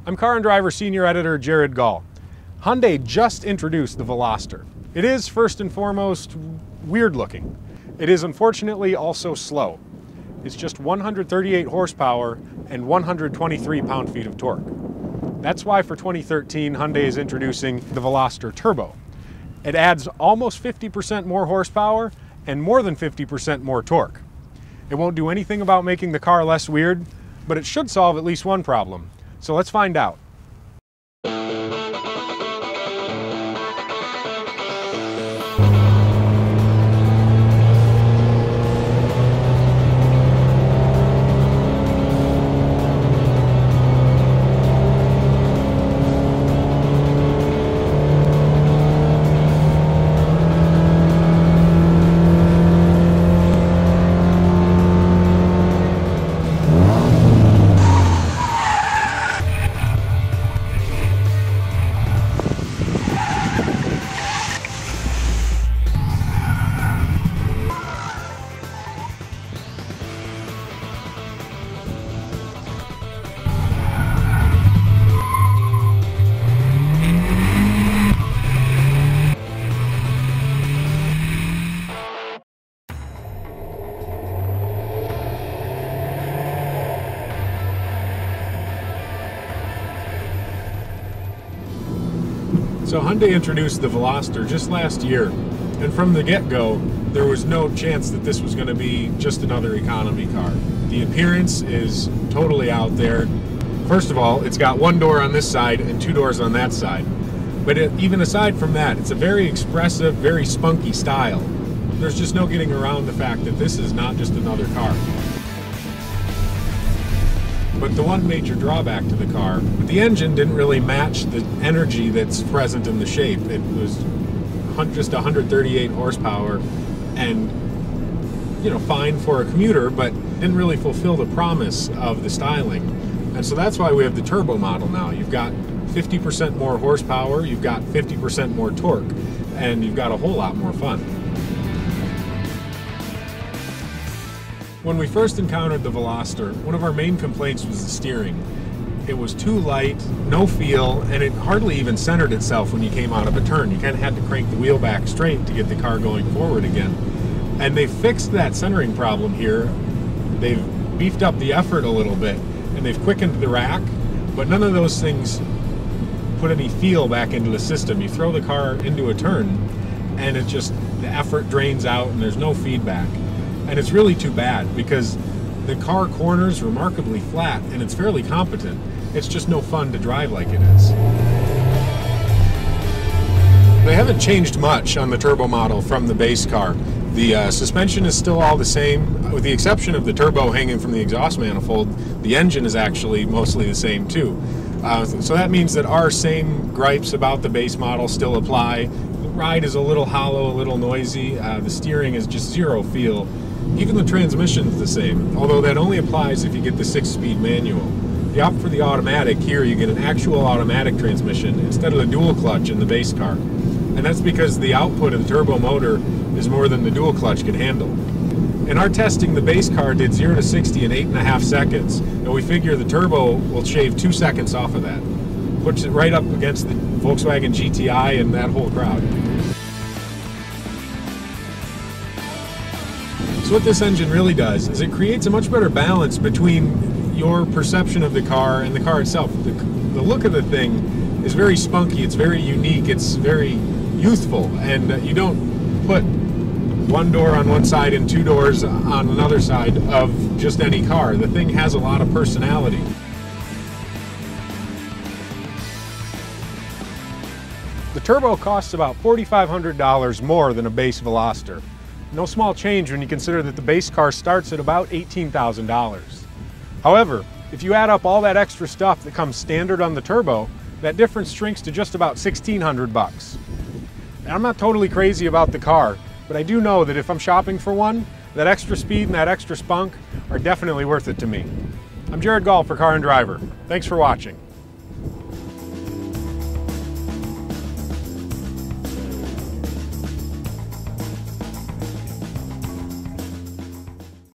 I'm Car and Driver Senior Editor Jared Gall. Hyundai just introduced the Veloster. It is, first and foremost, weird looking. It is unfortunately also slow. It's just 138 horsepower and 123 pound-feet of torque. That's why for 2013, Hyundai is introducing the Veloster Turbo. It adds almost 50% more horsepower and more than 50% more torque. It won't do anything about making the car less weird, but it should solve at least one problem. So let's find out. So Hyundai introduced the Veloster just last year, and from the get-go, there was no chance that this was going to be just another economy car. The appearance is totally out there. First of all, it's got one door on this side and two doors on that side. But even aside from that, it's a very expressive, very spunky style. There's just no getting around the fact that this is not just another car. But the one major drawback to the car, the engine didn't really match the energy that's present in the shape. It was just 138 horsepower and, fine for a commuter, but didn't really fulfill the promise of the styling. And so that's why we have the turbo model now. You've got 50% more horsepower, you've got 50% more torque, and you've got a whole lot more fun. When we first encountered the Veloster, one of our main complaints was the steering. It was too light, no feel, and it hardly even centered itself when you came out of a turn. You kind of had to crank the wheel back straight to get the car going forward again. And they fixed that centering problem here. They've beefed up the effort a little bit, and they've quickened the rack, but none of those things put any feel back into the system. You throw the car into a turn, and the effort drains out, and there's no feedback. And it's really too bad because the car corners remarkably flat and it's fairly competent. It's just no fun to drive like it is. They haven't changed much on the turbo model from the base car. The suspension is still all the same, with the exception of the turbo hanging from the exhaust manifold. The engine is actually mostly the same too. So that means that our same gripes about the base model still apply. The ride is a little hollow, a little noisy. The steering is just zero feel. Even the transmission is the same, although that only applies if you get the 6-speed manual. If you opt for the automatic, here you get an actual automatic transmission instead of the dual clutch in the base car. And that's because the output of the turbo motor is more than the dual clutch could handle. In our testing, the base car did 0 to 60 in 8.5 seconds, and we figure the turbo will shave 2 seconds off of that. Puts it right up against the Volkswagen GTI and that whole crowd. So what this engine really does is it creates a much better balance between your perception of the car and the car itself. The look of the thing is very spunky, it's very unique, it's very youthful, and you don't put one door on one side and two doors on another side of just any car. The thing has a lot of personality. The Turbo costs about $4,500 more than a base Veloster. No small change when you consider that the base car starts at about $18,000. However, if you add up all that extra stuff that comes standard on the Turbo, that difference shrinks to just about $1,600. And I'm not totally crazy about the car, but I do know that if I'm shopping for one, that extra speed and that extra spunk are definitely worth it to me. I'm Jared Gall for Car and Driver. Thanks for watching.